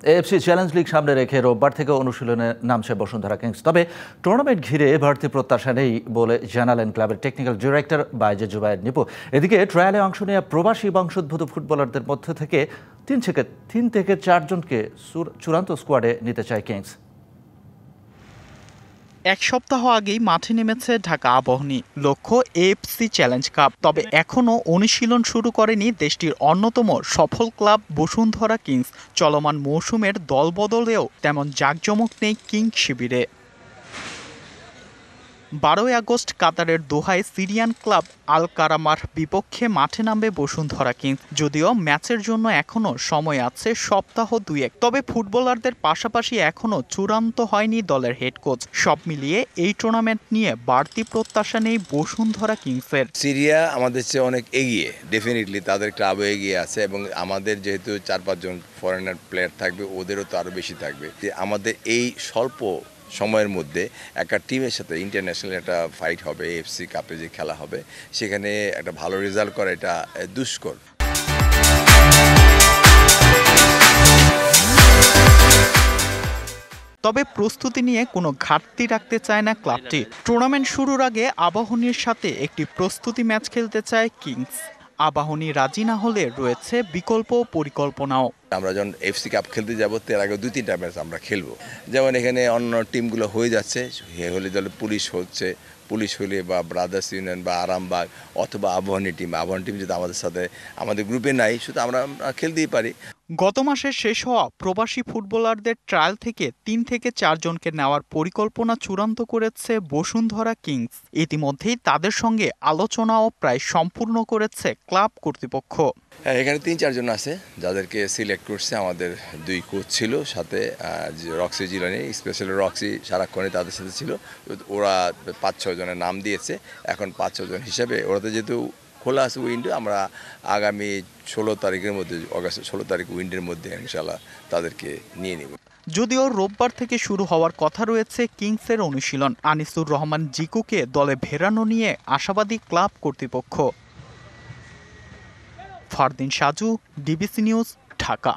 AFC challenge league সামনে রেখে রোববার থেকে অনুশীলনে নামছে বসুন্ধরা কিংস। তবে টুর্নামেন্ট ঘিরে বাড়তি প্রত্যাশা নেই বলে জানালেন ক্লাবের টেকনিক্যাল ডিরেক্টর বাইজে জুবায়ের নিপু। এদিকে ট্রায়ালে অংশ নেওয়া প্রবাসী বংশোদ্ভূত ফুটবলারদের মধ্য থেকে তিন থেকে চারজনকে চূড়ান্ত স্কোয়াডে নিতে চায় কিংস। এক সপ্তাহ আগেই মাঠে নেমেছে ঢাকা আবাহনী, লক্ষ্য এএফসি চ্যালেঞ্জ কাপ। তবে এখনও অনুশীলন শুরু করেনি দেশটির অন্যতম সফল ক্লাব বসুন্ধরা কিংস। চলমান মৌসুমের দলবদলেও তেমন জাঁকজমক নেই কিংস শিবিরে। 12 আগস্ট কাতারের দোহায় সিরিয়ান ক্লাব আল কারামার বিপক্ষে মাঠে নামবে বসুন্ধরা কিংস। যদিও ম্যাচের জন্য এখনও সময় আছে সপ্তাহ দুয়েক। তবে ফুটবলারদের পাশাপাশি এখনও চূড়ান্ত হয়নি দলের হেড কোচ। সব মিলিয়ে এই টুর্নামেন্ট নিয়ে বাড়তি প্রত্যাশা নেই বসুন্ধরা কিংসের। সিরিয়া আমাদের চেয়ে অনেক এগিয়ে, ডেফিনেটলি তাদের ক্লাবও এগিয়ে আছে, এবং আমাদের যেহেতু 4-5 জন ফরেনার প্লেয়ার থাকবে, ওদেরও তো আরও বেশি থাকবে। আমাদের এই স্বল্প সময়ের মধ্যে একটা টিমের সাথে ইন্টারন্যাশনাল একটা ফাইট হবে, এএফসি কাপে যে খেলা হবে, সেখানে একটা ভালো রেজাল্ট করা এটা দুষ্কর। তবে প্রস্তুতি নিয়ে কোনো ঘাটতি রাখতে চায় না ক্লাবটি। টুর্নামেন্ট শুরুর আগে আবাহনীর সাথে একটি প্রস্তুতি ম্যাচ খেলতে চায় কিংস। আবাহনী রাজি না হলে রয়েছে বিকল্প পরিকল্পনাও। আমরা যখন এফসি কাপ খেলতে যাবো তার আগে 2-3টা ম্যাচ আমরা খেলবো। যেমন এখানে অন্য টিমগুলো হয়ে যাচ্ছে, হলে দলে পুলিশ হলে বা ব্রাদার্স ইউনিয়ন বা আরামবাগ অথবা আবাহনী টিম যদি আমাদের সাথে আমাদের গ্রুপে নাই, শুধু আমরা খেলতেই পারি। গত মাসে শেষ হওয়া প্রবাসী ফুটবলারদের ট্রায়াল থেকে 3 থেকে 4 জনকে নেওয়ার পরিকল্পনা চূড়ান্ত করেছে বসুন্ধরা কিংস। ইতিমধ্যেই তাদের সঙ্গে আলোচনাও প্রায় সম্পূর্ণ করেছে ক্লাব কর্তৃপক্ষ। হ্যাঁ, এখানে 3-4 জন আছে যাদেরকে সিলেক্ট করছে আমাদের 2 কোচ ছিল, সাথে রক্সি জিলানি, স্পেশালি রক্সি সারাক্ষণে তাদের সাথে ছিল। ওরা 5-6 জনের নাম দিয়েছে। এখন 5-6 জন হিসাবে ওরাতে যেহেতু খোলা আছে উইন্ডো, আমরা আগামী 16 তারিখের মধ্যে, অগাস্টের 16 তারিখ উইন্ডোর মধ্যে ইনশাল্লাহ তাদেরকে নিয়ে নেব। যদিও রোববার থেকে শুরু হওয়ার কথা রয়েছে কিংসের অনুশীলন। আনিসুর রহমান জিকুকে দলে ফেরানো নিয়ে আশাবাদী ক্লাব কর্তৃপক্ষ। Fardin Saju, DBC news, Dhaka.